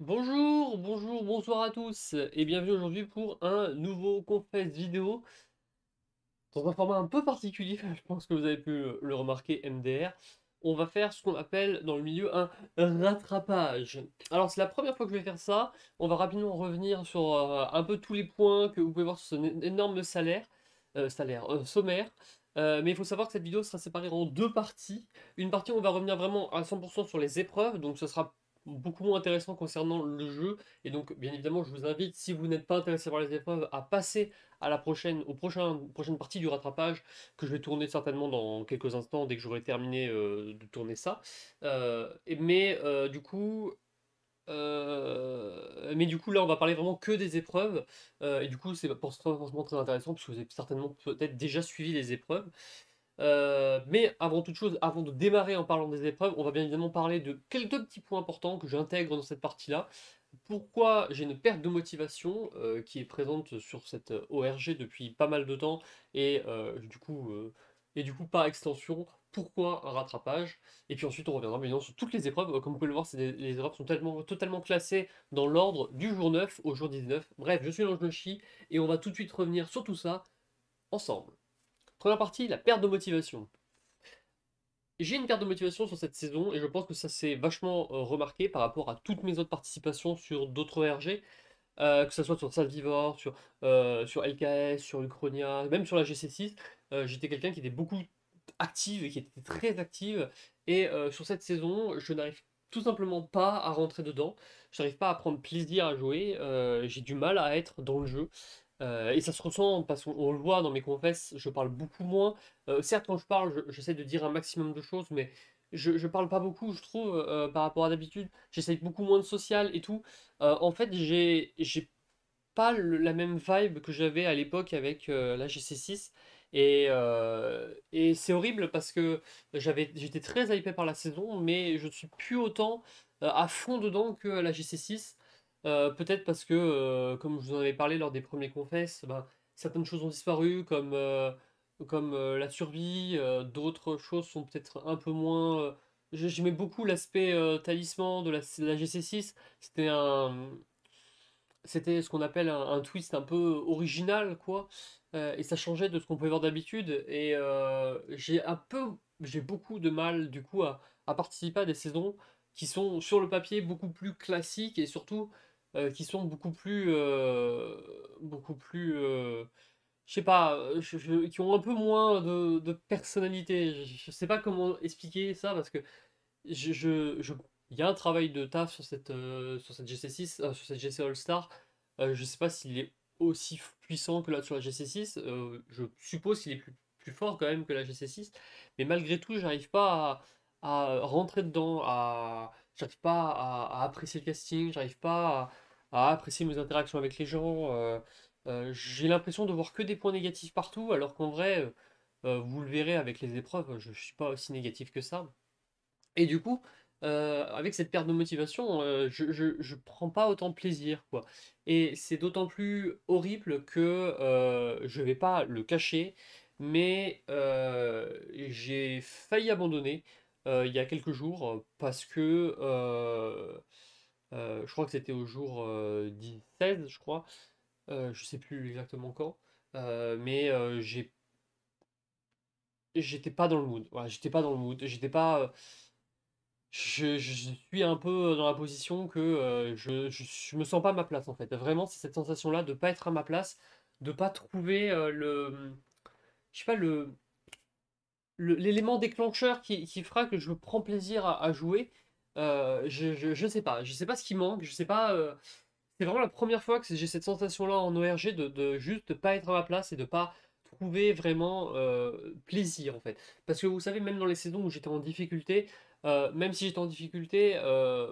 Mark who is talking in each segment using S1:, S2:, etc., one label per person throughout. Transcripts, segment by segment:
S1: Bonsoir à tous et bienvenue aujourd'hui pour un nouveau confesse vidéo dans un format un peu particulier, je pense que vous avez pu le remarquer MDR. On va faire ce qu'on appelle dans le milieu un rattrapage. Alors c'est la première fois que je vais faire ça, on va rapidement revenir sur un peu tous les points que vous pouvez voir sur ce énorme sommaire. Mais il faut savoir que cette vidéo sera séparée en deux parties. Une partie où on va revenir vraiment à 100% sur les épreuves, donc ce sera beaucoup moins intéressant concernant le jeu. Et donc bien évidemment je vous invite, si vous n'êtes pas intéressé par les épreuves, à passer à la prochaine partie du rattrapage que je vais tourner certainement dans quelques instants dès que j'aurai terminé de tourner ça. Mais du coup là on va parler vraiment que des épreuves et du coup c'est pas forcément très intéressant parce que vous avez certainement peut-être déjà suivi les épreuves. Mais avant toute chose, avant de démarrer en parlant des épreuves, on va bien évidemment parler de quelques petits points importants que j'intègre dans cette partie-là. Pourquoi j'ai une perte de motivation qui est présente sur cette ORG depuis pas mal de temps et, et du coup par extension, pourquoi un rattrapage? Et puis ensuite on reviendra bien évidemment sur toutes les épreuves. Comme vous pouvez le voir, les épreuves sont totalement classées dans l'ordre du jour 9 au jour 19. Bref, je suis Lange et on va tout de suite revenir sur tout ça ensemble. Première partie, la perte de motivation. J'ai une perte de motivation sur cette saison et je pense que ça s'est vachement remarqué par rapport à toutes mes autres participations sur d'autres RG, que ce soit sur Salvivor, sur LKS, sur Uchronia, même sur la GC6. J'étais quelqu'un qui était beaucoup active et qui était très active. Et sur cette saison, je n'arrive tout simplement pas à rentrer dedans. Je n'arrive pas à prendre plaisir à jouer. J'ai du mal à être dans le jeu. Et ça se ressent parce qu'on le voit dans mes confesses, je parle beaucoup moins. Certes, quand je parle, j'essaie de dire un maximum de choses, mais je parle pas beaucoup, je trouve, par rapport à d'habitude. J'essaie beaucoup moins de social et tout. En fait, j'ai pas la même vibe que j'avais à l'époque avec la GC6. Et c'est horrible parce que j'étais très hypé par la saison, mais je ne suis plus autant à fond dedans que la GC6. Peut-être parce que, comme je vous en avais parlé lors des premiers confesses, ben, certaines choses ont disparu, comme la survie, d'autres choses sont peut-être un peu moins. J'aimais beaucoup l'aspect talisman de la GC6. C'était un, C'était ce qu'on appelle un twist un peu original, quoi. Et ça changeait de ce qu'on pouvait voir d'habitude. Et j'ai beaucoup de mal, du coup, à participer à des saisons qui sont, sur le papier, beaucoup plus classiques et surtout qui sont je sais pas, qui ont un peu moins de personnalité. Je sais pas comment expliquer ça parce que je, je, je- il y a un travail de taf sur cette GC6, sur cette GC All-Star. Je sais pas s'il est aussi puissant que là sur la GC6. Je suppose qu'il est plus fort quand même que la GC6. Mais malgré tout, j'arrive pas à rentrer dedans, j'arrive pas à apprécier le casting, j'arrive pas à apprécier mes interactions avec les gens. J'ai l'impression de voir que des points négatifs partout, alors qu'en vrai, vous le verrez avec les épreuves, je suis pas aussi négatif que ça. Et du coup, avec cette perte de motivation, je prends pas autant de plaisir, quoi. Et c'est d'autant plus horrible que je vais pas le cacher, mais j'ai failli abandonner il y a quelques jours parce que je crois que c'était au jour 16, je crois, je sais plus exactement quand, mais j'étais pas dans le mood. Voilà, j'étais pas dans le mood, j'étais pas. Je suis un peu dans la position que je me sens pas à ma place en fait. Vraiment, c'est cette sensation-là de pas être à ma place, de pas trouver je sais pas, l'élément déclencheur qui fera que je prends plaisir à jouer. Je sais pas ce qui manque, je sais pas. C'est vraiment la première fois que j'ai cette sensation-là en ORG de juste pas être à ma place et de pas trouver vraiment plaisir en fait. Parce que vous savez, même dans les saisons où j'étais en difficulté, même si j'étais en difficulté,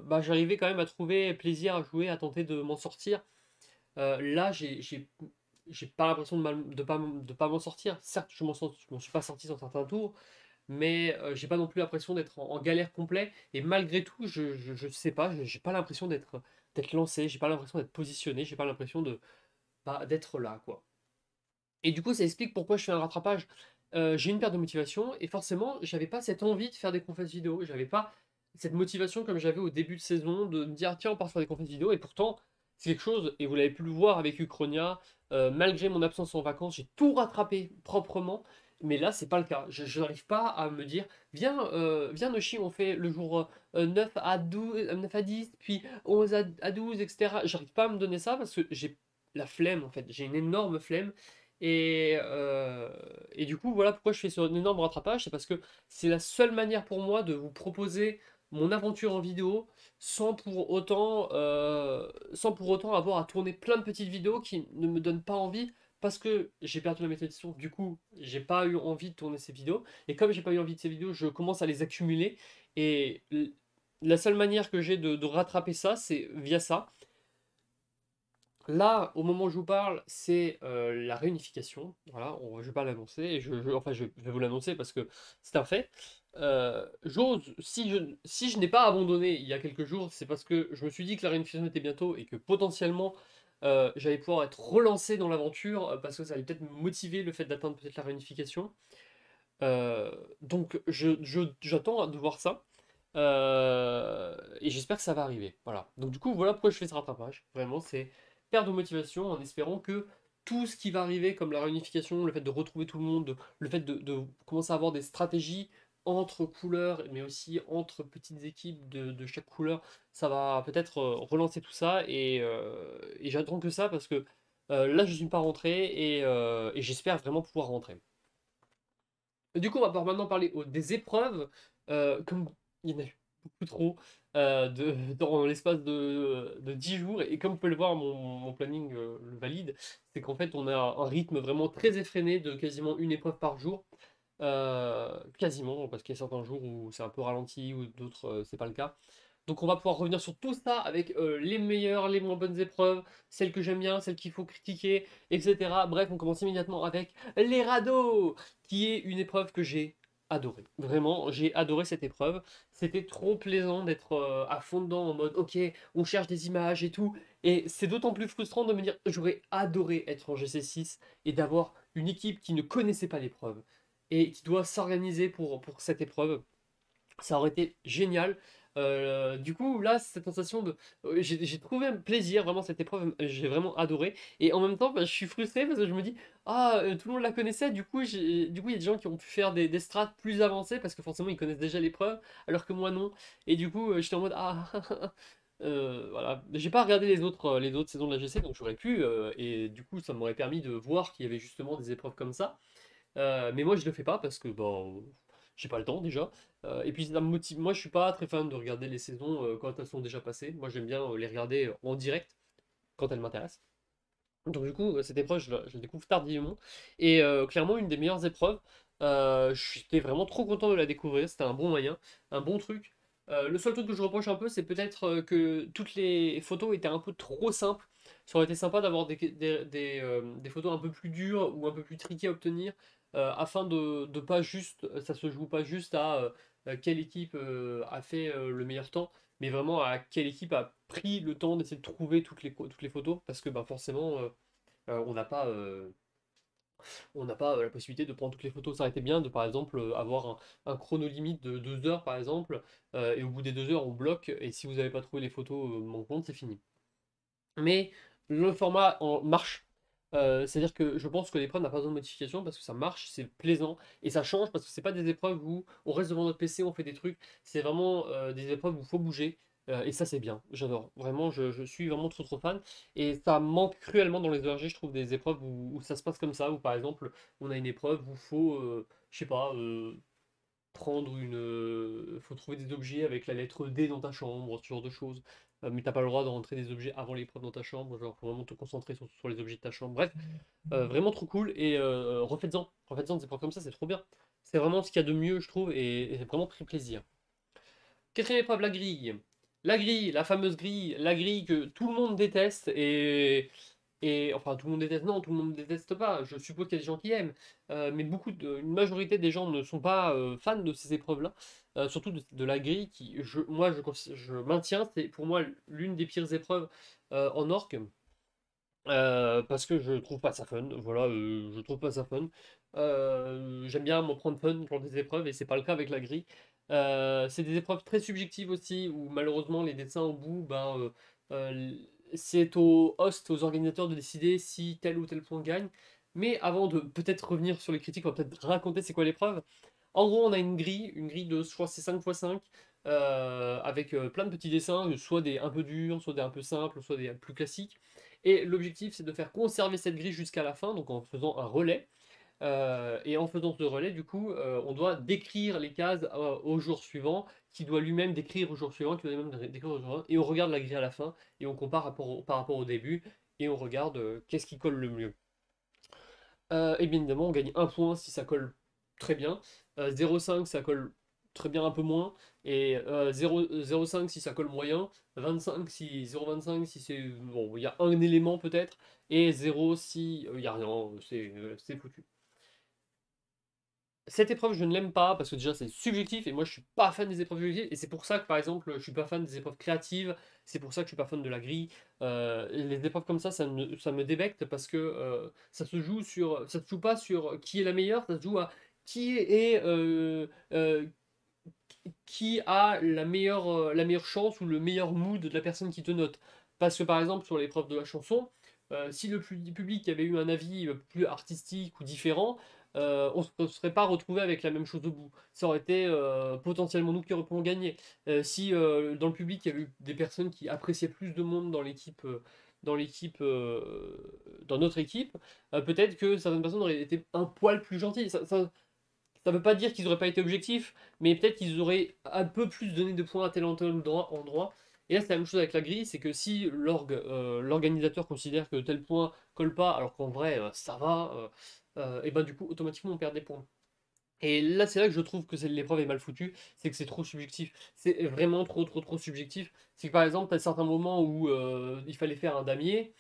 S1: bah, j'arrivais quand même à trouver plaisir à jouer, à tenter de m'en sortir. Là, j'ai pas l'impression de pas m'en sortir. Certes, je m'en suis pas sorti sur certains tours, mais j'ai pas non plus l'impression d'être en galère complet. Et malgré tout, je sais pas, j'ai pas l'impression d'être lancé, j'ai pas l'impression d'être positionné, j'ai pas l'impression d'être là, quoi. Et du coup, ça explique pourquoi je fais un rattrapage. J'ai une perte de motivation et forcément, j'avais pas cette envie de faire des confesses vidéo. J'avais pas cette motivation comme j'avais au début de saison de me dire: «Tiens, on part sur des conférences vidéo» et pourtant, c'est quelque chose et vous l'avez pu le voir avec Uchronia, malgré mon absence en vacances, j'ai tout rattrapé proprement, mais là, c'est pas le cas. Je n'arrive pas à me dire: «Viens Noshi, on fait le jour, 9 à 12, 9 à 10, puis 11 à 12 et cetera». J'arrive pas à me donner ça parce que j'ai la flemme, en fait. J'ai une énorme flemme et du coup, voilà pourquoi je fais ce énorme rattrapage. C'est parce que c'est la seule manière pour moi de vous proposer mon aventure en vidéo sans pour autant avoir à tourner plein de petites vidéos qui ne me donnent pas envie parce que j'ai perdu la motivation. Du coup, j'ai pas eu envie de tourner ces vidéos. Et comme j'ai pas eu envie de ces vidéos, je commence à les accumuler. Et la seule manière que j'ai de rattraper ça, c'est via ça. Là, au moment où je vous parle, c'est la réunification. Voilà, je vais pas l'annoncer, et enfin je vais vous l'annoncer parce que c'est un fait. Si je n'ai pas abandonné il y a quelques jours, c'est parce que je me suis dit que la réunification était bientôt et que potentiellement j'allais pouvoir être relancé dans l'aventure parce que ça allait peut-être me motiver le fait d'atteindre peut-être la réunification. Donc j'attends de voir ça. Et j'espère que ça va arriver. Voilà. Donc du coup, voilà pourquoi je fais ce rattrapage. Vraiment, c'est perdre de motivation en espérant que tout ce qui va arriver, comme la réunification, le fait de retrouver tout le monde, le fait de commencer à avoir des stratégies entre couleurs, mais aussi entre petites équipes de chaque couleur, ça va peut-être relancer tout ça. Et j'attends que ça parce que là, je ne suis pas rentré et j'espère vraiment pouvoir rentrer. Du coup, on va pouvoir maintenant parler des épreuves. Comme il y en a eu beaucoup trop dans l'espace de 10 jours, et comme vous pouvez le voir, mon planning le valide, c'est qu'en fait, on a un rythme vraiment très effréné de quasiment une épreuve par jour. Quasiment, parce qu'il y a certains jours où c'est un peu ralenti, ou d'autres, c'est pas le cas. Donc on va pouvoir revenir sur tout ça avec les meilleures, les moins bonnes épreuves, celles que j'aime bien, celles qu'il faut critiquer, etc. Bref, on commence immédiatement avec les radeaux, qui est une épreuve que j'ai adorée. Vraiment, j'ai adoré cette épreuve. C'était trop plaisant d'être à fond dedans en mode ok, on cherche des images et tout. Et c'est d'autant plus frustrant de me dire j'aurais adoré être en GC6 et d'avoir une équipe qui ne connaissait pas l'épreuve et qui doit s'organiser pour cette épreuve. Ça aurait été génial. Du coup, là, cette sensation de. J'ai trouvé un plaisir, vraiment, cette épreuve, j'ai vraiment adoré. Et en même temps, bah, je suis frustré parce que je me dis, ah, tout le monde la connaissait, du coup, il y a des gens qui ont pu faire des strats plus avancées parce que forcément, ils connaissent déjà l'épreuve, alors que moi, non. Et du coup, j'étais en mode, ah, voilà. J'ai pas regardé les autres saisons de la GC, donc j'aurais pu, et du coup, ça m'aurait permis de voir qu'il y avait justement des épreuves comme ça. Mais moi, je le fais pas parce que bon, j'ai pas le temps déjà. Et puis ça me motive. Moi, je suis pas très fan de regarder les saisons quand elles sont déjà passées. Moi, j'aime bien les regarder en direct quand elles m'intéressent. Donc du coup, cette épreuve, je la découvre tardivement. Et clairement, une des meilleures épreuves. J'étais vraiment trop content de la découvrir. C'était un bon moyen, un bon truc. Le seul truc que je reproche un peu, c'est peut-être que toutes les photos étaient un peu trop simples. Ça aurait été sympa d'avoir des photos un peu plus dures ou un peu plus tricky à obtenir, afin de pas juste, ça se joue pas juste à quelle équipe a fait le meilleur temps, mais vraiment à quelle équipe a pris le temps d'essayer de trouver toutes les photos, parce que bah, forcément, on n'a pas, la possibilité de prendre toutes les photos. Ça aurait été bien de, par exemple, avoir un chrono limite de 2 heures, par exemple, et au bout des 2 heures, on bloque, et si vous n'avez pas trouvé les photos manquantes, c'est fini. Mais le format marche. C'est-à-dire que je pense que l'épreuve n'a pas besoin de modification parce que ça marche, c'est plaisant et ça change parce que c'est pas des épreuves où on reste devant notre PC, on fait des trucs. C'est vraiment des épreuves où il faut bouger. Et ça, c'est bien. J'adore. Vraiment, je suis vraiment trop fan. Et ça manque cruellement dans les ORG, je trouve, des épreuves où ça se passe comme ça. Où par exemple, on a une épreuve où il faut, je sais pas, prendre une. Faut trouver des objets avec la lettre D dans ta chambre, ce genre de choses. Mais t'as pas le droit de rentrer des objets avant l'épreuve dans ta chambre, genre faut vraiment te concentrer sur les objets de ta chambre. Bref, vraiment trop cool. Et refaites-en des épreuves comme ça, c'est trop bien. C'est vraiment ce qu'il y a de mieux, je trouve, et c'est vraiment très plaisir. Quatrième épreuve, la grille. La grille, la fameuse grille, la grille que tout le monde déteste et enfin, tout le monde déteste, non, tout le monde ne déteste pas. Je suppose qu'il y a des gens qui aiment, mais une majorité des gens ne sont pas fans de ces épreuves-là, surtout de la grille qui, je maintiens, c'est pour moi l'une des pires épreuves en orc, parce que je trouve pas ça fun. Voilà, je trouve pas ça fun. J'aime bien m'en prendre fun pour des épreuves et c'est pas le cas avec la grille. C'est des épreuves très subjectives aussi, où malheureusement les dessins au bout, c'est aux hosts, aux organisateurs de décider si tel ou tel point gagne. Mais avant de peut-être revenir sur les critiques, on va peut-être raconter c'est quoi l'épreuve. En gros, on a une grille de, je crois, c'est 5 x 5, avec plein de petits dessins, soit des un peu durs, soit des un peu simples, soit des plus classiques. Et l'objectif, c'est de faire conserver cette grille jusqu'à la fin, donc en faisant un relais. Et en faisant ce relais, du coup, on doit décrire les cases au jour suivant, qui doit lui-même décrire au jour suivant, qui doit lui-même décrire au jour suivant, et on regarde la grille à la fin, et on compare par rapport au début, et on regarde qu'est-ce qui colle le mieux. Et bien évidemment, on gagne un point si ça colle très bien, 0,5 ça colle très bien un peu moins, et 0,5 si ça colle moyen, 25 si 0,25 si c'est bon, il y a un élément peut-être, et 0 si il n'y a rien, c'est foutu. Cette épreuve, je ne l'aime pas parce que déjà c'est subjectif et moi je suis pas fan des épreuves subjectives et c'est pour ça que par exemple je suis pas fan des épreuves créatives, c'est pour ça que je suis pas fan de la grille. Les épreuves comme ça me débecte parce que ça se joue pas sur qui est la meilleure, ça se joue à qui a la meilleure chance ou le meilleur mood de la personne qui te note. Parce que par exemple sur l'épreuve de la chanson, si le public avait eu un avis plus artistique ou différent, on ne se serait pas retrouvé avec la même chose au bout. Ça aurait été potentiellement nous qui aurions gagné. Si dans le public il y avait eu des personnes qui appréciaient plus de monde dans notre équipe, peut-être que certaines personnes auraient été un poil plus gentilles. Ça veut pas dire qu'ils n'auraient pas été objectifs, mais peut-être qu'ils auraient un peu plus donné de points à tel ou tel endroit. Et là, c'est la même chose avec la grille, c'est que si l'organisateur considère que tel point colle pas, alors qu'en vrai, ça va, et ben du coup, automatiquement, on perd des points. Et là, c'est là que je trouve que l'épreuve est mal foutue, c'est que c'est trop subjectif. C'est vraiment trop subjectif. C'est que par exemple, à certains moments où il fallait faire un damier,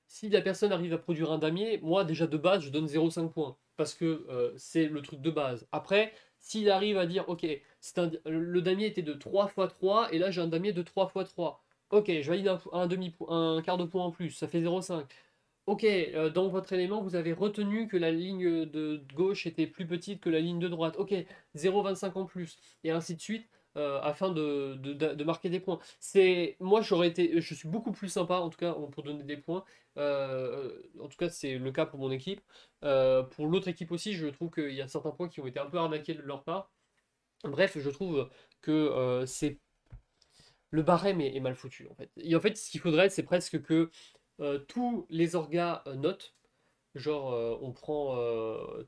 S1: si la personne arrive à produire un damier, moi déjà de base, je donne 0,5 points. Parce que c'est le truc de base. Après, s'il arrive à dire, ok, le damier était de 3 x 3, et là j'ai un damier de 3 x 3. Ok, je valide un quart de point en plus, ça fait 0,5. Ok, dans votre élément, vous avez retenu que la ligne de gauche était plus petite que la ligne de droite. Ok, 0,25 en plus, et ainsi de suite, afin de marquer des points. Moi, je suis beaucoup plus sympa, en tout cas, pour donner des points. En tout cas, c'est le cas pour mon équipe. Pour l'autre équipe aussi, je trouve qu'il y a certains points qui ont été un peu arnaqués de leur part. Bref, je trouve que le barème est mal foutu, en fait. Et en fait, ce qu'il faudrait, c'est presque que tous les orgas notent. Genre,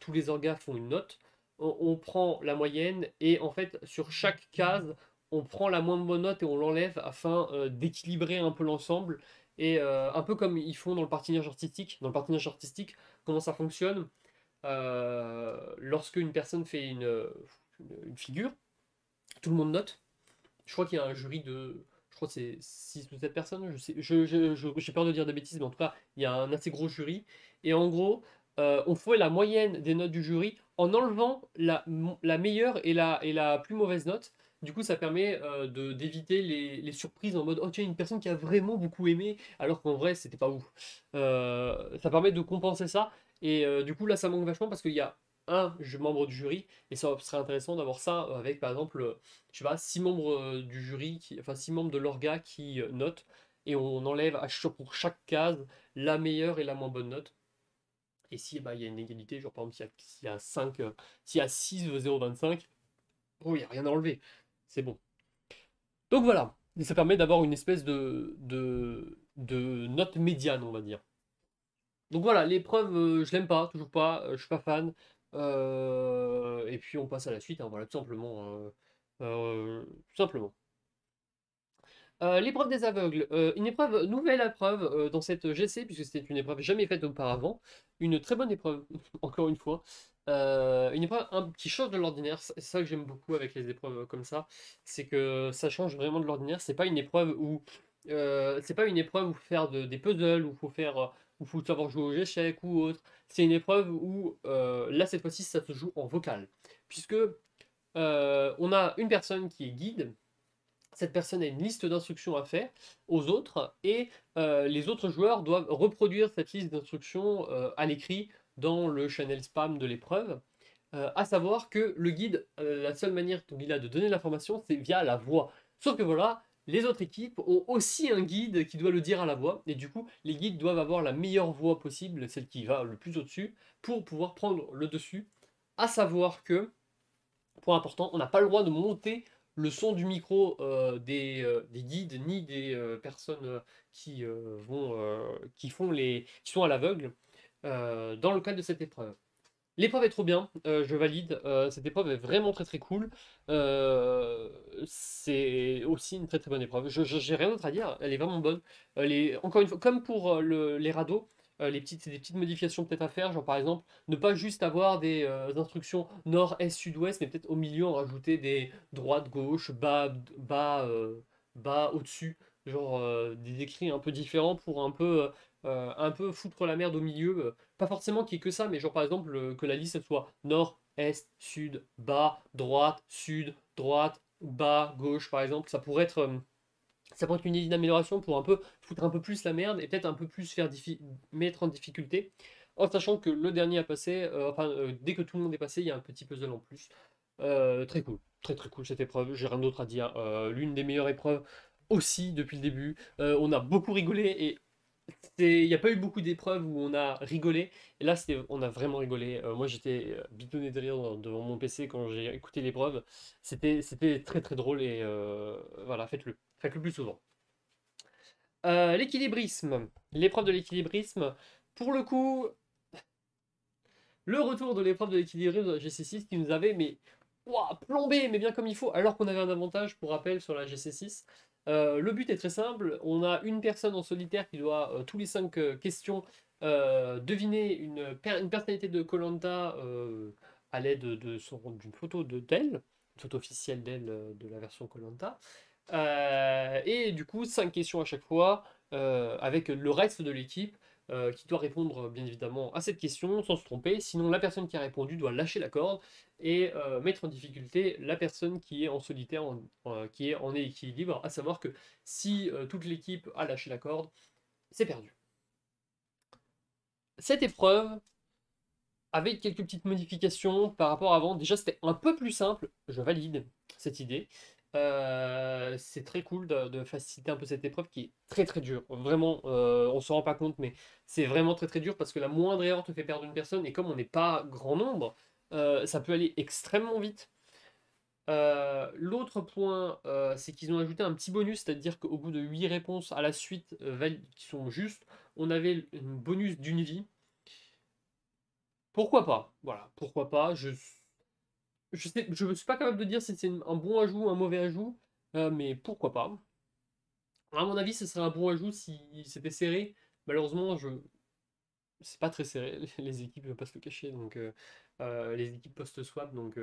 S1: tous les orgas font une note, on prend la moyenne, et en fait, sur chaque case, on prend la moins bonne note et on l'enlève afin d'équilibrer un peu l'ensemble. Et un peu comme ils font dans le patinage artistique. Dans le patinage artistique, comment ça fonctionne? Lorsque une personne fait une figure, tout le monde note. Je crois qu'il y a un jury de. Je crois que c'est 6 ou 7 personnes. J'ai peur de dire des bêtises, mais en tout cas, il y a un assez gros jury. Et en gros, on fait la moyenne des notes du jury en enlevant la meilleure et la plus mauvaise note. Du coup, ça permet d'éviter surprises en mode oh, tiens, une personne qui a vraiment beaucoup aimé, alors qu'en vrai, c'était pas ouf. Ça permet de compenser ça. Et du coup, là, ça manque vachement parce qu'il y a un membre du jury. Et ça serait intéressant d'avoir ça avec, par exemple, je sais pas, 6 membres du jury, enfin 6 membres de l'orga qui notent, et on enlève pour chaque case la meilleure et la moins bonne note. Et si bah, il y a une égalité, genre par exemple s'il y a 5, s'il y a 6 0,25, oh, il n'y a rien à enlever. C'est bon. Donc voilà. Et ça permet d'avoir une espèce de note médiane, on va dire. Donc voilà, l'épreuve, je l'aime pas, toujours pas, je suis pas fan. Et puis on passe à la suite, hein, voilà, tout simplement. Tout simplement. L'épreuve des aveugles, une épreuve, nouvelle épreuve dans cette GC, puisque c'était une épreuve jamais faite auparavant. Une très bonne épreuve, encore une fois. Une épreuve qui change de l'ordinaire. C'est ça que j'aime beaucoup avec les épreuves comme ça. C'est que ça change vraiment de l'ordinaire. C'est pas une épreuve où faut faire des puzzles, où faut savoir jouer aux échecs ou autre. C'est une épreuve où, là, cette fois-ci, ça se joue en vocal. Puisque on a une personne qui est guide. Cette personne a une liste d'instructions à faire aux autres, et les autres joueurs doivent reproduire cette liste d'instructions à l'écrit dans le channel spam de l'épreuve. À savoir que le guide, la seule manière dont il a de donner l'information, c'est via la voix. Sauf que voilà, les autres équipes ont aussi un guide qui doit le dire à la voix, et du coup, les guides doivent avoir la meilleure voix possible, celle qui va le plus au-dessus, pour pouvoir prendre le dessus. À savoir que, point important, on n'a pas le droit de monter le son du micro des guides ni des personnes qui font qui sont à l'aveugle dans le cadre de cette épreuve. L'épreuve est trop bien, je valide. Cette épreuve est vraiment très très cool. Euh, c'est aussi une très très bonne épreuve. J'ai rien d'autre à dire, elle est vraiment bonne. Encore une fois, comme pour les radeaux, c'est des petites modifications peut-être à faire, genre par exemple, ne pas juste avoir des instructions nord, est, sud, ouest, mais peut-être au milieu en rajouter des droite, gauche, bas, au-dessus, genre des écrits un peu différents pour un peu foutre la merde au milieu. Pas forcément qu'il y ait que ça, mais genre par exemple que la liste elle soit nord, est, sud, bas, droite, sud, droite, bas, gauche par exemple. Ça pourrait être une idée d'amélioration pour un peu foutre un peu plus la merde et peut-être un peu plus mettre en difficulté. En sachant que le dernier a passé, dès que tout le monde est passé, il y a un petit puzzle en plus. Très cool, très très cool cette épreuve, j'ai rien d'autre à dire. L'une des meilleures épreuves aussi depuis le début. On a beaucoup rigolé et il n'y a pas eu beaucoup d'épreuves où on a rigolé. Et là, on a vraiment rigolé. Moi, j'étais bidonné de rire devant mon PC quand j'ai écouté l'épreuve. C'était très très drôle et voilà, faites-le. Faites-le plus souvent. L'équilibrisme. L'épreuve de l'équilibrisme. Pour le coup, le retour de l'épreuve de l'équilibrisme de la GC6 qui nous avait ouah, plombé, mais bien comme il faut, alors qu'on avait un avantage, pour rappel, sur la GC6. Le but est très simple, on a une personne en solitaire qui doit, tous les 5 questions, deviner une personnalité de koh à l'aide d'une photo d'elle, une photo officielle d'elle de la version koh. Et du coup, 5 questions à chaque fois, avec le reste de l'équipe qui doit répondre bien évidemment à cette question sans se tromper. Sinon, la personne qui a répondu doit lâcher la corde et mettre en difficulté la personne qui est en solitaire, qui est en équilibre. À savoir que si toute l'équipe a lâché la corde, c'est perdu. Cette épreuve avait quelques petites modifications par rapport à avant. Déjà, c'était un peu plus simple. Je valide cette idée. C'est très cool de faciliter un peu cette épreuve qui est très très dure. Vraiment, on se rend pas compte, mais c'est vraiment très très dur parce que la moindre erreur te fait perdre une personne et comme on n'est pas grand nombre, ça peut aller extrêmement vite. L'autre point, c'est qu'ils ont ajouté un petit bonus, c'est-à-dire qu'au bout de 8 réponses à la suite qui sont justes, on avait un bonus d'une vie. Pourquoi pas? Voilà, pourquoi pas? Je ne suis pas capable de dire si c'est un bon ajout ou un mauvais ajout, mais pourquoi pas? À mon avis, ce serait un bon ajout si c'était serré. Malheureusement, c'est pas très serré. Les équipes ne vont pas se le cacher, donc les équipes post-swap, donc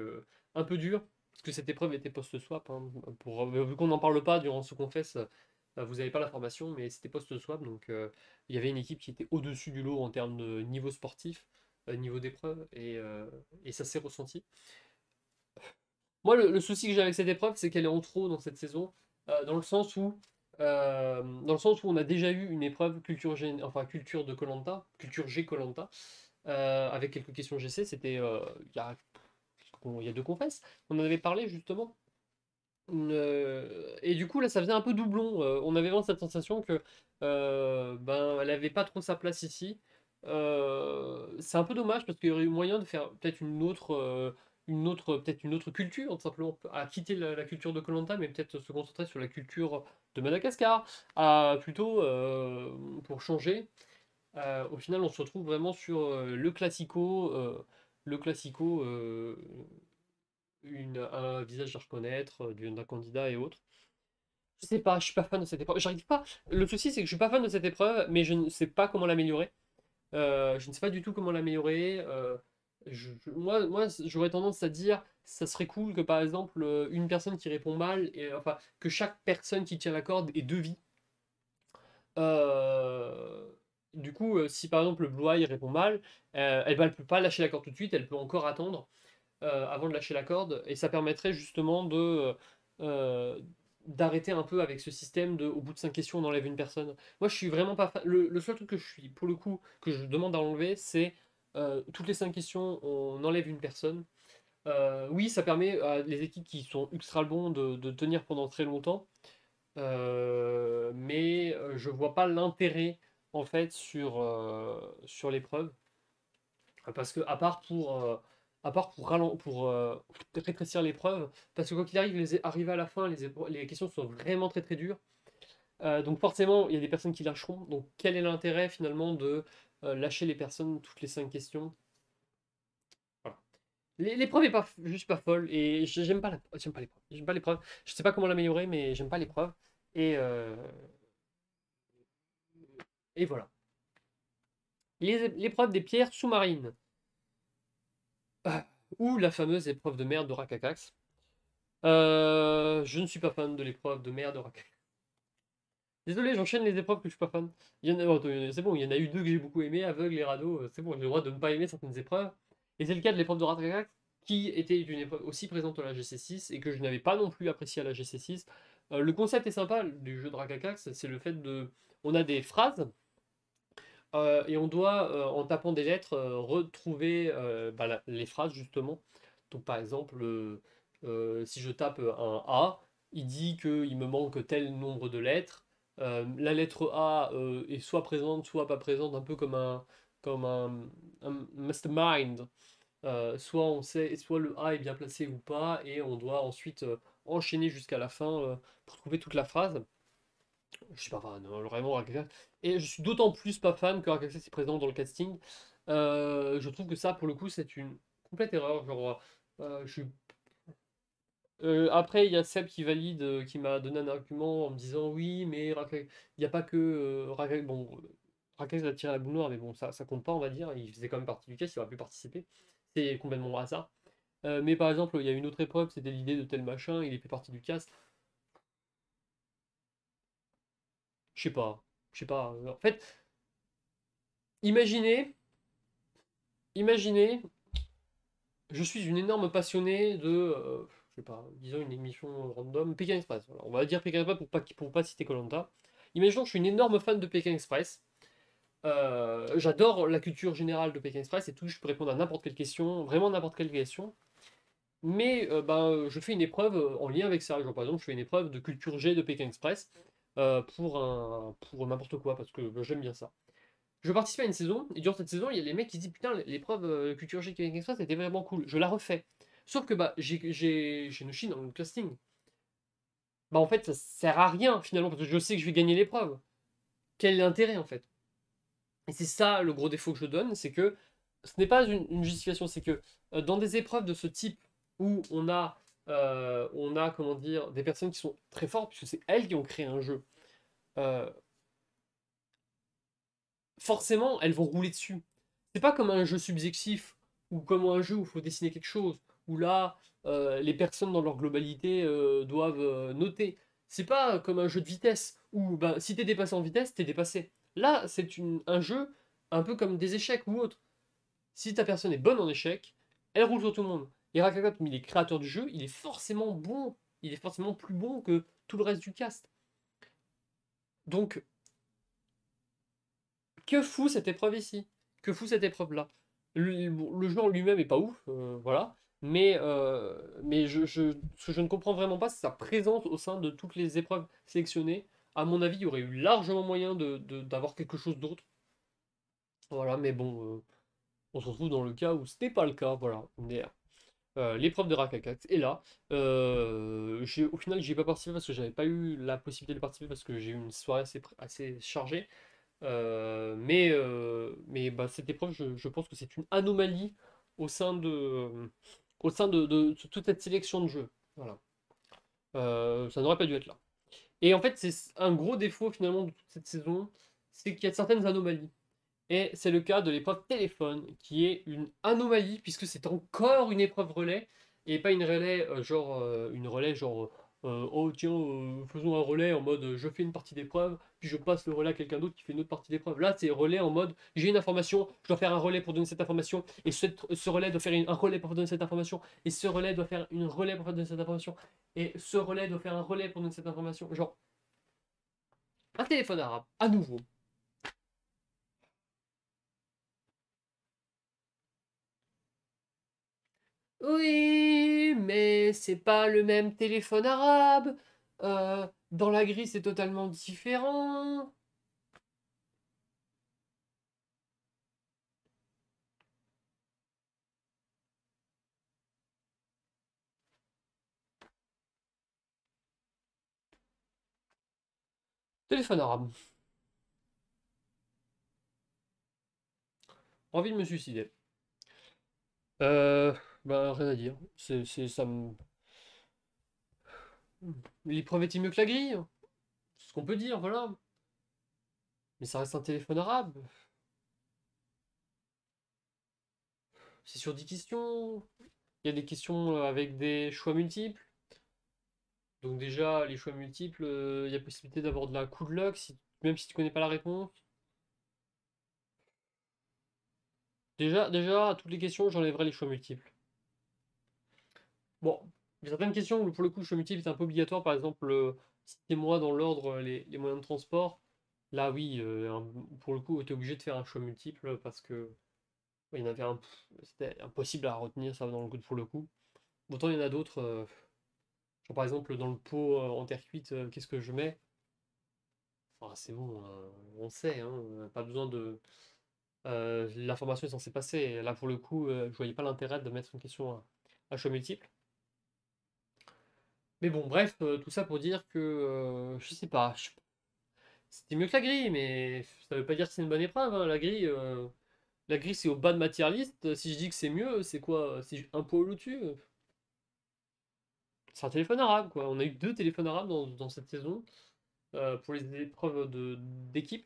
S1: un peu dur, parce que cette épreuve était post-swap. Hein, vu qu'on n'en parle pas durant ce qu'on fait, vous n'avez pas l'information, mais c'était post-swap, donc il y avait une équipe qui était au-dessus du lot en termes de niveau sportif, niveau d'épreuve, et ça s'est ressenti. Moi, le souci que j'ai avec cette épreuve, c'est qu'elle est en trop dans cette saison, dans le sens où on a déjà eu une épreuve enfin culture de koh culture G koh avec quelques questions GC. C'était il y a deux confesses. On en avait parlé justement. Et du coup, là, ça faisait un peu doublon. On avait vraiment cette sensation que ben, elle avait pas trop sa place ici. C'est un peu dommage parce qu'il y aurait eu moyen de faire peut-être peut-être une autre culture, tout simplement, à quitter la culture de koh mais peut-être se concentrer sur la culture de Madagascar, plutôt pour changer. Au final, on se retrouve vraiment sur le classico, un visage à reconnaître d'un candidat et autres. Je sais pas, je suis pas fan de cette épreuve. J'arrive pas. Le souci, c'est que je suis pas fan de cette épreuve, mais je ne sais pas comment l'améliorer. Je ne sais pas du tout comment l'améliorer. Moi, j'aurais tendance à dire, ça serait cool que par exemple, une personne qui répond mal, et enfin, que chaque personne qui tient la corde ait deux vies. Euh, du coup, si par exemple le Blue Eye répond mal, elle ne peut pas lâcher la corde tout de suite, elle peut encore attendre avant de lâcher la corde, et ça permettrait justement euh, d'arrêter un peu avec ce système de au bout de 5 questions on enlève une personne. Moi je suis vraiment pas fan. Le seul truc que je suis, pour le coup, que je demande à enlever, c'est toutes les 5 questions on enlève une personne. Oui, ça permet à les équipes qui sont ultra bons de tenir pendant très longtemps. Mais je vois pas l'intérêt en fait sur l'épreuve. Parce que à part pour rétrécir l'épreuve, parce que quoi qu'il arrive, arriver à la fin, les questions sont vraiment très très dures. Donc forcément, il y a des personnes qui lâcheront. Donc quel est l'intérêt finalement de lâcher les personnes toutes les 5 questions? Voilà. L'épreuve est pas, juste pas folle et j'aime pas l'épreuve. J'aime pas l'épreuve. Je sais pas comment l'améliorer, mais j'aime pas l'épreuve. Et, euh, et voilà. L'épreuve des pierres sous-marines. Ah, ou la fameuse épreuve de merde de Rakakax. Je ne suis pas fan de l'épreuve de merde de Rakakax. Désolé, j'enchaîne les épreuves que je suis pas fan. C'est bon, il y en a eu deux que j'ai beaucoup aimé, aveugle et radeau. C'est bon, j'ai le droit de ne pas aimer certaines épreuves. Et c'est le cas de l'épreuve de Rakakax, qui était une épreuve aussi présente à la GC6 et que je n'avais pas non plus apprécié à la GC6. Le concept est sympa du jeu de Rakakax, c'est le fait de. On a des phrases. Et on doit, en tapant des lettres, retrouver bah, les phrases justement. Donc par exemple, si je tape un A, il dit qu'il me manque tel nombre de lettres. La lettre A est soit présente, soit pas présente, un peu comme un mastermind. Soit on sait, soit le A est bien placé ou pas, et on doit ensuite enchaîner jusqu'à la fin pour trouver toute la phrase. Je suis pas fan, hein, vraiment Rakaxa. Et je suis d'autant plus pas fan que Rakaxa est présent dans le casting. Je trouve que ça, pour le coup, c'est une complète erreur. Genre, je suis... après, il y a Seb qui valide, qui m'a donné un argument en me disant oui, mais il n'y a pas que Rakaxa. Bon, Rakaxa a tiré la boule noire, mais bon, ça compte pas, on va dire. Il faisait quand même partie du cast, il aurait pu participer. C'est complètement hasard. Mais par exemple, il y a une autre épreuve, c'était l'idée de tel machin, il fait partie du cast. Je sais pas. Je sais pas. En fait, imaginez. Imaginez, je suis une énorme passionnée de, je sais pas, disons une émission random, Pékin Express. Voilà. On va dire Pékin Express pour pas citer koh. Imaginons que je suis une énorme fan de Pékin Express. J'adore la culture générale de Pékin Express et tout, je peux répondre à n'importe quelle question, vraiment n'importe quelle question. Mais je fais une épreuve en lien avec ça. Genre, par exemple, je fais une épreuve de culture G de Pékin Express pour n'importe quoi, parce que j'aime bien ça. Je participe à une saison, et durant cette saison, il y a les mecs qui se disent putain, l'épreuve culture G Kayak Express était vraiment cool, je la refais. Sauf que bah j'ai Noshin dans le casting. Bah en fait, ça sert à rien finalement, parce que je sais que je vais gagner l'épreuve. Quel est l'intérêt en fait? Et c'est ça le gros défaut que je donne, c'est que ce n'est pas une justification, c'est que dans des épreuves de ce type où on a comment dire, des personnes qui sont très fortes, puisque c'est elles qui ont créé un jeu, euh, forcément elles vont rouler dessus. C'est pas comme un jeu subjectif ou comme un jeu où il faut dessiner quelque chose, où là, les personnes dans leur globalité doivent noter. C'est pas comme un jeu de vitesse où ben, si t'es dépassé en vitesse, t'es dépassé. Là, c'est un jeu un peu comme des échecs ou autre. Si ta personne est bonne en échecs, elle roule sur tout le monde. Et Rakaka, comme il est créateur du jeu, il est forcément bon. Il est forcément plus bon que tout le reste du cast. Donc, que fout cette épreuve ici? Que fout cette épreuve-là? Le jeu en lui-même est pas ouf, voilà. Mais ce que je ne comprends vraiment pas, c'est sa présence au sein de toutes les épreuves sélectionnées. À mon avis, il y aurait eu largement moyen d'avoir quelque chose d'autre. Voilà, mais bon, on se retrouve dans le cas où ce n'est pas le cas. Voilà. Mais, l'épreuve de Rakakax est là. Au final, j'y ai pas participé parce que j'avais pas eu la possibilité de participer parce que j'ai eu une soirée assez chargée. Mais bah, cette épreuve, je pense que c'est une anomalie au sein de toute cette sélection de jeux. Voilà. Ça n'aurait pas dû être là. Et en fait, c'est un gros défaut finalement de toute cette saison, c'est qu'il y a certaines anomalies. Et c'est le cas de l'épreuve téléphone, qui est une anomalie, puisque c'est encore une épreuve relais, et pas une relais une relais genre oh tiens, faisons un relais en mode je fais une partie d'épreuve, puis je passe le relais à quelqu'un d'autre qui fait une autre partie d'épreuve. Là, c'est relais en mode j'ai une information, je dois faire un relais pour donner cette information, et ce relais doit faire un relais pour donner cette information, et ce relais doit faire une relais pour donner cette information, et ce relais doit faire un relais pour donner cette information. Genre, un téléphone arabe, à nouveau. Oui, mais c'est pas le même téléphone arabe. Dans la grille, c'est totalement différent. Téléphone arabe. Envie de me suicider. Euh, rien à dire. Ça me... L'épreuve était mieux que la grille. C'est ce qu'on peut dire, voilà. Mais ça reste un téléphone arabe. C'est sur 10 questions. Il y a des questions avec des choix multiples. Donc déjà, les choix multiples, il y a possibilité d'avoir de la coup de luck, même si tu connais pas la réponse. Déjà, à toutes les questions, j'enlèverai les choix multiples. Bon, il y a certaines questions où pour le coup le choix multiple est un peu obligatoire, par exemple, citez-moi dans l'ordre les moyens de transport. Là oui, pour le coup, tu es obligé de faire un choix multiple parce que il y en avait un, c'était impossible à retenir ça dans le coup pour le coup. Autant il y en a d'autres, genre par exemple dans le pot en terre cuite, qu'est-ce que je mets? Ah, c'est bon, on sait, hein, pas besoin de. L'information est censée passer. Là pour le coup, je voyais pas l'intérêt de mettre une question à choix multiple. Mais bon, bref, tout ça pour dire que, je sais pas, c'était mieux que la grille, mais ça veut pas dire que c'est une bonne épreuve, hein. La grille c'est au bas de ma tier list. Si je dis que c'est mieux, c'est quoi? C'est un poil au-dessus? C'est un téléphone arabe, quoi. On a eu deux téléphones arabes dans cette saison pour les épreuves d'équipe.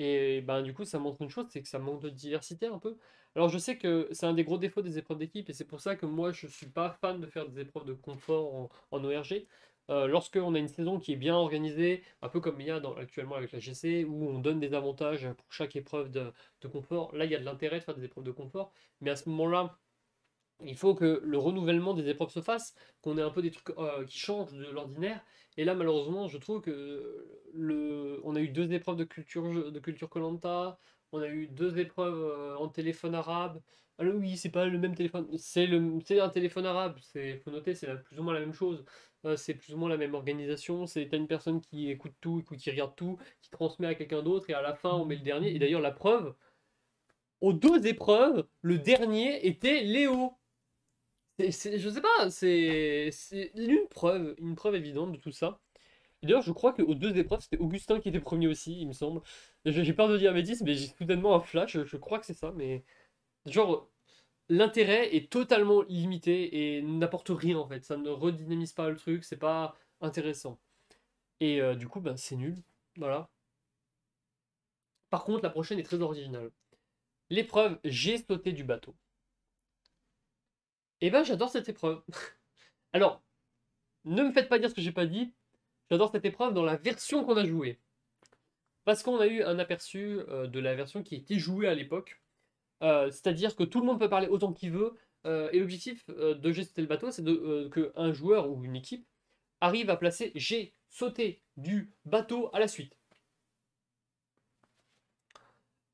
S1: Et ben, du coup, ça montre une chose, c'est que ça manque de diversité un peu. Alors, je sais que c'est un des gros défauts des épreuves d'équipe, et c'est pour ça que moi, je suis pas fan de faire des épreuves de confort en ORG. Lorsqu'on a une saison qui est bien organisée, un peu comme il y a actuellement avec la GC, où on donne des avantages pour chaque épreuve de confort, là, il y a de l'intérêt de faire des épreuves de confort. Mais à ce moment-là, il faut que le renouvellement des épreuves se fasse, qu'on ait un peu des trucs qui changent de l'ordinaire. Et là, malheureusement, je trouve que on a eu deux épreuves de culture koh, on a eu deux épreuves en téléphone arabe. Alors oui, c'est pas le même téléphone, c'est un téléphone arabe. Faut noter, c'est plus ou moins la même chose. C'est plus ou moins la même organisation. T'as une personne qui écoute, qui regarde tout, qui transmet à quelqu'un d'autre, et à la fin, on met le dernier. Et d'ailleurs, la preuve, aux deux épreuves, le dernier était Léo. Je sais pas, c'est une preuve évidente de tout ça. Et d'ailleurs, je crois qu'aux deux épreuves, c'était Augustin qui était premier aussi, il me semble. J'ai peur de dire une bêtise, mais j'ai soudainement un flash, je crois que c'est ça, mais genre, l'intérêt est totalement limité et n'apporte rien en fait. Ça ne redynamise pas le truc, c'est pas intéressant. Et du coup, ben, c'est nul. Voilà. Par contre, la prochaine est très originale. L'épreuve, j'ai sauté du bateau. Et ben, j'adore cette épreuve. Alors, ne me faites pas dire ce que j'ai pas dit. J'adore cette épreuve dans la version qu'on a jouée. Parce qu'on a eu un aperçu de la version qui était jouée à l'époque. C'est-à-dire que tout le monde peut parler autant qu'il veut. Et l'objectif de J'ai sauté le bateau, c'est qu'un joueur ou une équipe arrive à placer J'ai sauté du bateau à la suite.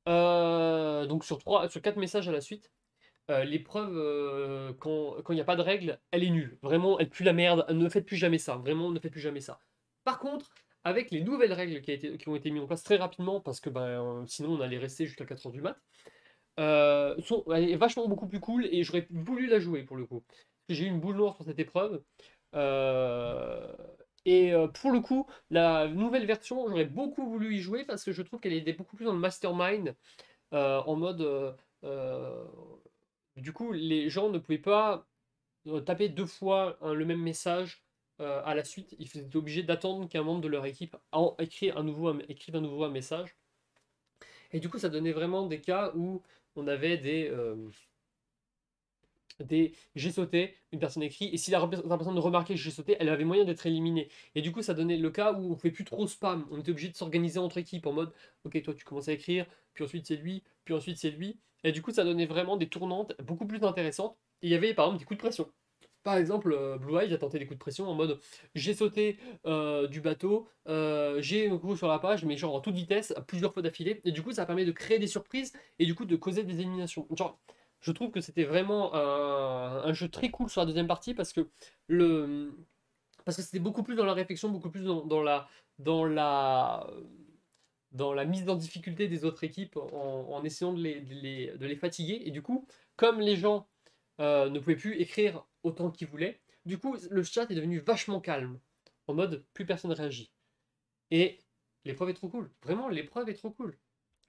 S1: Donc sur 4 messages à la suite. L'épreuve, quand il n'y a pas de règle, elle est nulle. Vraiment, elle pue la merde. Ne faites plus jamais ça. Vraiment, ne faites plus jamais ça. Par contre, avec les nouvelles règles qui ont été mises en place très rapidement, parce que sinon on allait rester jusqu'à 4h du mat, elle est vachement beaucoup plus cool et j'aurais voulu la jouer pour le coup. Parce que j'ai eu une boule noire sur cette épreuve. Euh, pour le coup, la nouvelle version, j'aurais beaucoup voulu y jouer parce que je trouve qu'elle est beaucoup plus dans le mastermind, en mode. Euh, du coup, les gens ne pouvaient pas taper deux fois le même message à la suite. Ils étaient obligés d'attendre qu'un membre de leur équipe écrive un nouveau un message. Et du coup, ça donnait vraiment des cas où on avait des j'ai sauté, une personne écrit, et si la personne remarquait j'ai sauté, elle avait moyen d'être éliminée. Et du coup, ça donnait le cas où on fait plus trop spam. On était obligé de s'organiser entre équipes en mode ok, toi tu commences à écrire, puis ensuite c'est lui, puis ensuite c'est lui. Et du coup, ça donnait vraiment des tournantes beaucoup plus intéressantes. Et il y avait par exemple des coups de pression. Par exemple, Blue Eyes a tenté des coups de pression en mode j'ai sauté du bateau, j'ai couru sur la page, mais genre en toute vitesse, plusieurs fois d'affilée. Et du coup, ça permet de créer des surprises et du coup de causer des éliminations. Genre, Je trouve que c'était vraiment un jeu très cool sur la deuxième partie le, parce que c'était beaucoup plus dans la réflexion, beaucoup plus dans la, dans la mise en difficulté des autres équipes en essayant de les fatiguer. Et du coup, comme les gens ne pouvaient plus écrire autant qu'ils voulaient, du coup, le chat est devenu vachement calme, en mode plus personne réagit. Et l'épreuve est trop cool. Vraiment, l'épreuve est trop cool.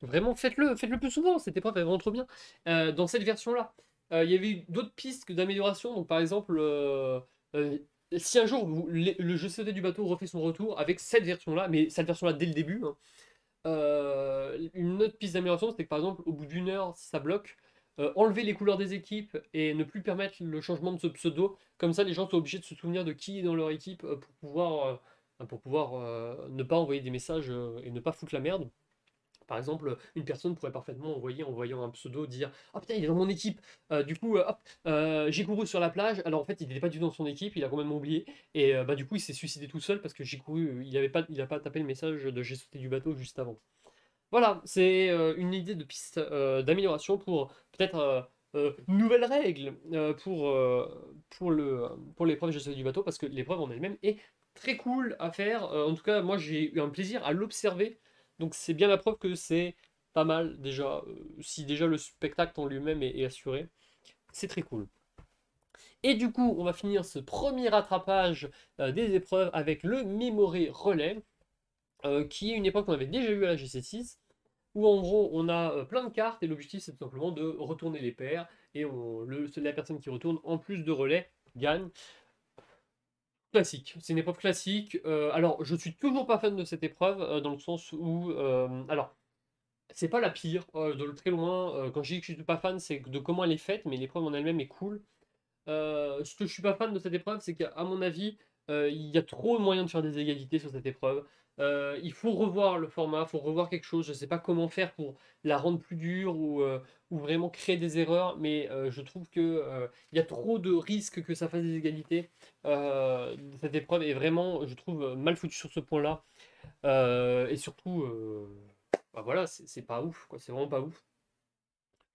S1: Vraiment, faites-le plus souvent. Cette épreuve est vraiment trop bien. Dans cette version-là, il y avait eu d'autres pistes d'amélioration. Donc, par exemple, euh, si un jour le jeu sauté du bateau refait son retour avec cette version-là, mais cette version-là dès le début, hein, une autre piste d'amélioration, c'était que par exemple, au bout d'une heure, si ça bloque, enlever les couleurs des équipes et ne plus permettre le changement de ce pseudo. Comme ça, les gens sont obligés de se souvenir de qui est dans leur équipe pour pouvoir ne pas envoyer des messages et ne pas foutre la merde. Par exemple, une personne pourrait parfaitement envoyer, en voyant un pseudo, dire ah putain, il est dans mon équipe. Du coup, hop, j'ai couru sur la plage. Alors en fait, il n'était pas du tout dans son équipe, il a complètement oublié. Et bah, du coup, il s'est suicidé tout seul parce que j'ai couru. Il a pas tapé le message de j'ai sauté du bateau juste avant. Voilà, c'est une idée de piste d'amélioration pour peut-être une nouvelle règle pour l'épreuve j'ai sauté du bateau parce que l'épreuve en elle-même est très cool à faire. En tout cas, moi j'ai eu un plaisir à l'observer. Donc c'est bien la preuve que c'est pas mal déjà. Si déjà le spectacle en lui-même est assuré, c'est très cool. Et du coup, on va finir ce premier rattrapage des épreuves avec le Memory Relay, qui est une épreuve qu'on avait déjà eu à la GC6 où en gros on a plein de cartes et l'objectif c'est tout simplement de retourner les paires et la personne qui retourne en plus de relais gagne. Classique, c'est une épreuve classique. Alors je suis toujours pas fan de cette épreuve dans le sens où alors c'est pas la pire de très loin. Quand je dis que je suis pas fan, c'est de comment elle est faite, mais l'épreuve en elle-même est cool. Ce que je suis pas fan de cette épreuve, c'est qu'à mon avis, il y a trop de moyens de faire des égalités sur cette épreuve. Il faut revoir le format, il faut revoir quelque chose. Je sais pas comment faire pour la rendre plus dure ou vraiment créer des erreurs, mais je trouve que il y a trop de risques que ça fasse des égalités. Cette épreuve est vraiment, je trouve, mal foutue sur ce point-là. Et surtout, bah voilà, c'est pas ouf, quoi. C'est vraiment pas ouf.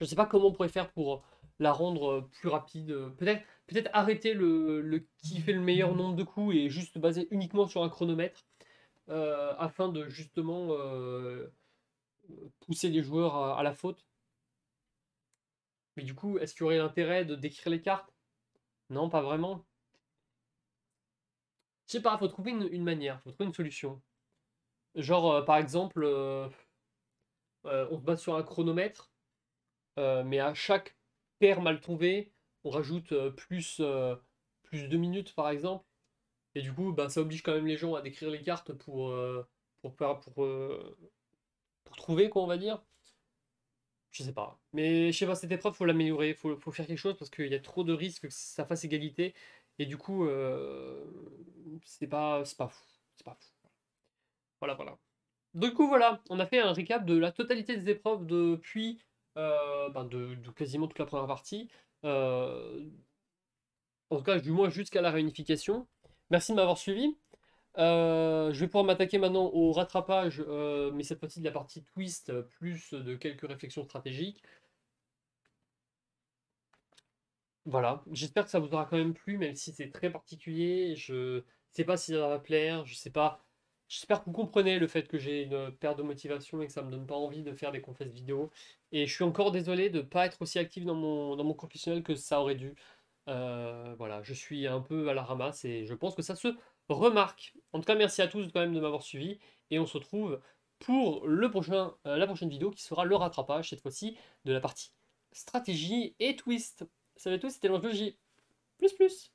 S1: Je sais pas comment on pourrait faire pour la rendre plus rapide. Peut-être arrêter le qui fait le meilleur nombre de coups et juste se baser uniquement sur un chronomètre afin de justement pousser les joueurs à la faute. Mais du coup, est-ce qu'il y aurait l'intérêt de décrire les cartes? Non, pas vraiment. Je sais pas, faut trouver une manière, faut trouver une solution. Genre, par exemple, on se base sur un chronomètre, mais à chaque paire mal trouvée, on rajoute plus 2 minutes par exemple. Et du coup, bah, ça oblige quand même les gens à décrire les cartes pour trouver, quoi, on va dire. Je sais pas. Mais je sais pas, cette épreuve, faut l'améliorer, faut faire quelque chose parce qu'il y a trop de risques que ça fasse égalité. Et du coup, c'est pas fou. C'est pas fou. Voilà, voilà. Du coup, voilà, on a fait un récap de la totalité des épreuves depuis de quasiment toute la première partie. Euh, En tout cas, du moins jusqu'à la réunification. Merci de m'avoir suivi. Je vais pouvoir m'attaquer maintenant au rattrapage, mais cette fois-ci de la partie twist, plus de quelques réflexions stratégiques. Voilà, j'espère que ça vous aura quand même plu, même si c'est très particulier. Je sais pas si ça va plaire, je sais pas. J'espère que vous comprenez le fait que j'ai une perte de motivation et que ça me donne pas envie de faire des confesses vidéo. Et je suis encore désolé de ne pas être aussi actif dans mon professionnel que ça aurait dû. Voilà, je suis un peu à la ramasse et je pense que ça se remarque. En tout cas, merci à tous quand même de m'avoir suivi et on se retrouve pour la prochaine vidéo qui sera le rattrapage, cette fois-ci, de la partie stratégie et twist. Salut à tous, c'était l'Ange J. Plus plus